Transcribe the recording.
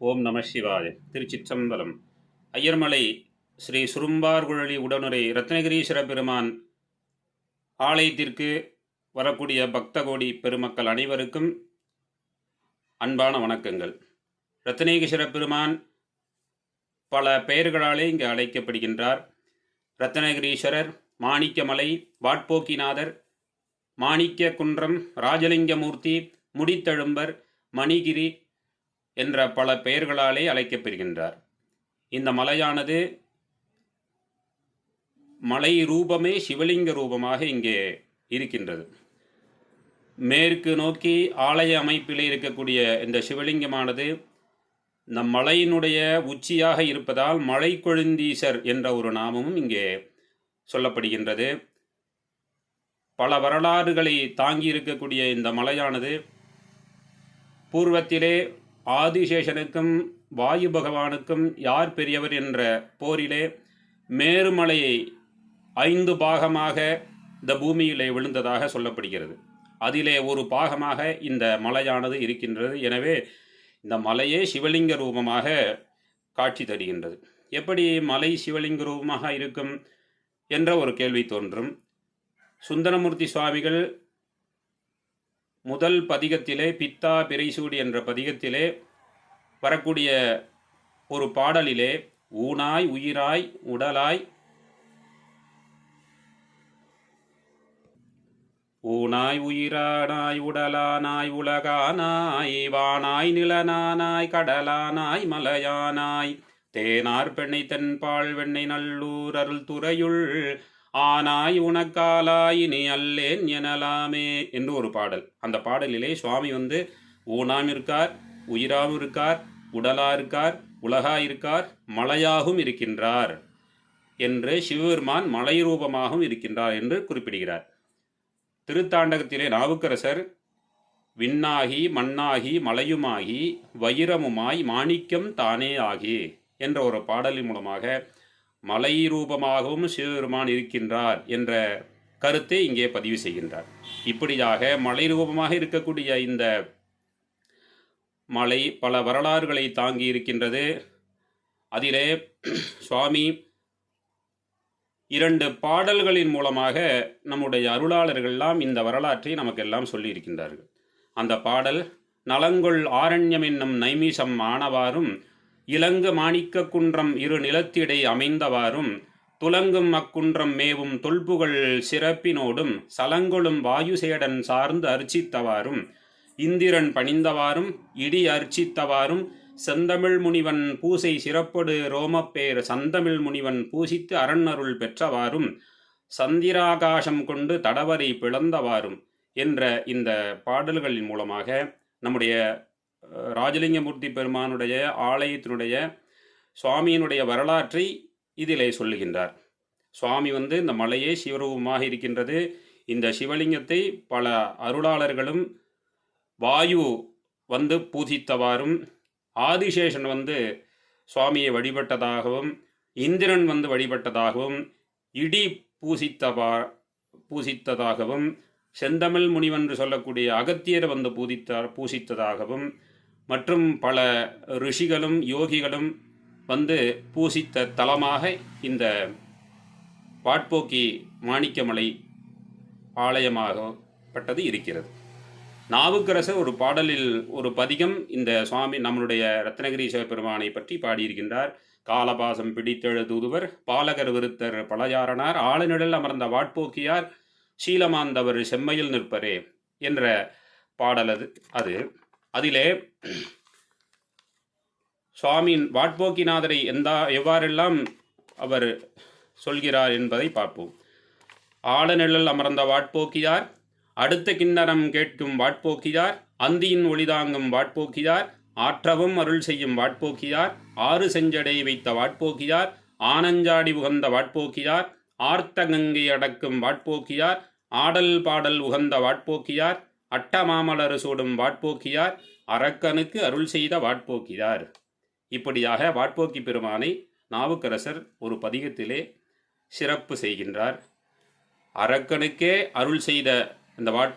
ஓம் நம சிவாய. திருச்சிற்றம்பலம். ஐயர்மலை ஸ்ரீ சுரும்பார்குழலி உடனுரை ரத்னகிரீஸ்வர பெருமான் ஆலயத்திற்கு வரக்கூடிய பக்தகோடி பெருமக்கள் அனைவருக்கும் அன்பான வணக்கங்கள். ரத்னகிரீஸ்வர பெருமான் பல பெயர்களாலே இங்கு அழைக்கப்படுகின்றார். ரத்னகிரீஸ்வரர், மாணிக்கமலை, வாட்போக்கிநாதர், மாணிக்க குன்றம், ராஜலிங்கமூர்த்தி, முடித்தழும்பர், மணிகிரி என்ற பல பெயர்களாலே அழைக்கப்படுகின்றார். இந்த மலையானது மலை ரூபமே சிவலிங்க ரூபமாக இங்கே இருக்கின்றது. மேற்கு நோக்கி ஆலய அமைப்பில் இருக்கக்கூடிய இந்த சிவலிங்கமானது இந்த மலையினுடைய உச்சியாக இருப்பதால் மலை கொழுந்தீசர் என்ற ஒரு நாமமும் இங்கே சொல்லப்படுகின்றது. பல வரலாறுகளை தாங்கி இருக்கக்கூடிய இந்த மலையானது பூர்வத்திலே ஆதிசேஷனுக்கும் வாயு பகவானுக்கும் யார் பெரியவர் என்ற போரிலே மேருமலையை 5 பாகமாக இந்த பூமியிலே விழுந்ததாக சொல்லப்படுகிறது. அதிலே ஒரு பாகமாக இந்த மலையானது இருக்கின்றது. எனவே இந்த மலையே சிவலிங்க ரூபமாக காட்சி தருகின்றது. எப்படி மலை சிவலிங்க ரூபமாக இருக்கும் என்ற ஒரு கேள்வி தோன்றும். சுந்தரமூர்த்தி சுவாமிகள் முதல் பதிகத்திலே பித்தா பிறைசூடி என்ற பதிகத்திலே வரக்கூடிய ஒரு பாடலிலே ஊனாய் உயிராய் உடலாய் ஊனாய் உயிரானாய் உடலானாய் உலகானாய் வானாய் நிலனானாய் கடலானாய் மலையானாய் தேனார் பெண்ணை தென்பால் வெண்ணை நல்லூர் அருள் துறையுள் ஆனாய் உனக்காலாய் நீ அல்லேன் எனலாமே என்று ஒரு பாடல். அந்த பாடலிலே சுவாமி ஊனாம் இருக்கார், உயிராவும் இருக்கார், உடலா இருக்கார், உலகா இருக்கார், மலையாகவும் இருக்கின்றார் என்று சிவபெருமான் மலை ரூபமாகவும் இருக்கின்றார் என்று குறிப்பிடுகிறார். திருத்தாண்டகத்திலே நாவுக்கரசர் விண்ணாகி மண்ணாகி மலையுமாகி வைரமுமாய் மாணிக்கம் தானே ஆகி என்ற ஒரு பாடலின் மூலமாக மலை ரூபமாகவும் சிவபெருமான் இருக்கின்றார் என்ற கருத்தை இங்கே பதிவு செய்கின்றார். இப்படியாக மலை ரூபமாக இருக்கக்கூடிய இந்த மலை பல வரலாறுகளை தாங்கி இருக்கின்றது. அதிலே சுவாமி 2 பாடல்களின் மூலமாக நம்முடைய அருளாளர்கள்லாம் இந்த வரலாற்றை நமக்கெல்லாம் சொல்லியிருக்கின்றார்கள். அந்த பாடல் நலங்கொள் ஆரண்யம் என்னும் நைமிஷம் ஆனவாறும் இலங்கு மாணிக்க குன்றம் இரு நிலத்திடை அமைந்தவாறும் துலங்கும் அக்குன்றம் மேவும் தொல்புகழ் சிறப்பினோடும் சலங்கொளும் வாயுசேடன் சார்ந்து அர்ச்சித்தவாறும் இந்திரன் பணிந்தவாறும் இடி அர்ச்சித்தவாறும் செந்தமிழ் முனிவன் பூசை சிறப்பொடு ரோமப்பேர் சந்தமிழ் முனிவன் பூசித்து அரண்அருள் பெற்றவாறும் சந்திராகாசம் கொண்டு தடவரை பிளந்தவாறும் என்ற இந்த பாடல்களின் மூலமாக நம்முடைய ராஜலிங்கமூர்த்தி பெருமானுடைய ஆலயத்தினுடைய சுவாமியினுடைய வரலாற்றை இதிலே சொல்லுகின்றார். சுவாமி இந்த மலையே சிவரூபமாக இருக்கின்றது. இந்த சிவலிங்கத்தை பல அருளாளர்களும் வாயு பூஜித்தவாறும் ஆதிசேஷன் சுவாமியை வழிபட்டதாகவும் இந்திரன் வழிபட்டதாகவும் இடி பூசித்ததாகவும் செந்தமிழ் முனிவன் என்று சொல்லக்கூடிய அகத்தியர் பூசித்ததாகவும் மற்றும் பல ரிஷிகளும் யோகிகளும் பூசித்த தலமாக இந்த வாட்போக்கி மாணிக்கமலை ஆலயமாகப்பட்டது இருக்கிறது. நாவுக்கரசர் ஒரு பாடலில் ஒரு பதிகம் இந்த சுவாமி நம்மளுடைய ரத்னகிரீஸ்வர பெருமானை பற்றி பாடியிருக்கின்றார். காலபாசம் பிடித்தெழுதுவர் பாலகர் விருத்தர் பலயாரனார் ஆளுநிழல் அமர்ந்த வாட்போக்கியார் சீலமாந்தவர் செம்மையில் நிற்பரே என்ற பாடல் அது. அதிலே சுவாமியின் வாட்போக்கிநாதரை எவ்வாறெல்லாம் அவர் சொல்கிறார் என்பதை பார்ப்போம். ஆழநிழல் அமர்ந்த வாட்போக்கியார், அடுத்த கிண்ணறம் கேட்கும் வாட்போக்கியார், அந்தியின் ஒளிதாங்கும் வாட்போக்கியார், ஆற்றவும் அருள் செய்யும் வாட்போக்கியார், 6 செஞ்சடை வைத்த வாட்போக்கியார், ஆனஞ்சாடி உகந்த வாட்போக்கியார், ஆர்த்த கங்கை அடக்கும் வாட்போக்கியார், ஆடல் பாடல் உகந்த வாட்போக்கியார், அட்ட மாமலர் சூடும் வாட்போக்கியார், அரக்கனுக்கு அருள் செய்த வாட்போக்கியார். இப்படியாக வாட்போக்கி பெருமானை நாவுக்கரசர் ஒரு பதிகத்திலே சிறப்பு செய்கின்றார். அரக்கனுக்கே அருள் செய்த இந்த வாட்போ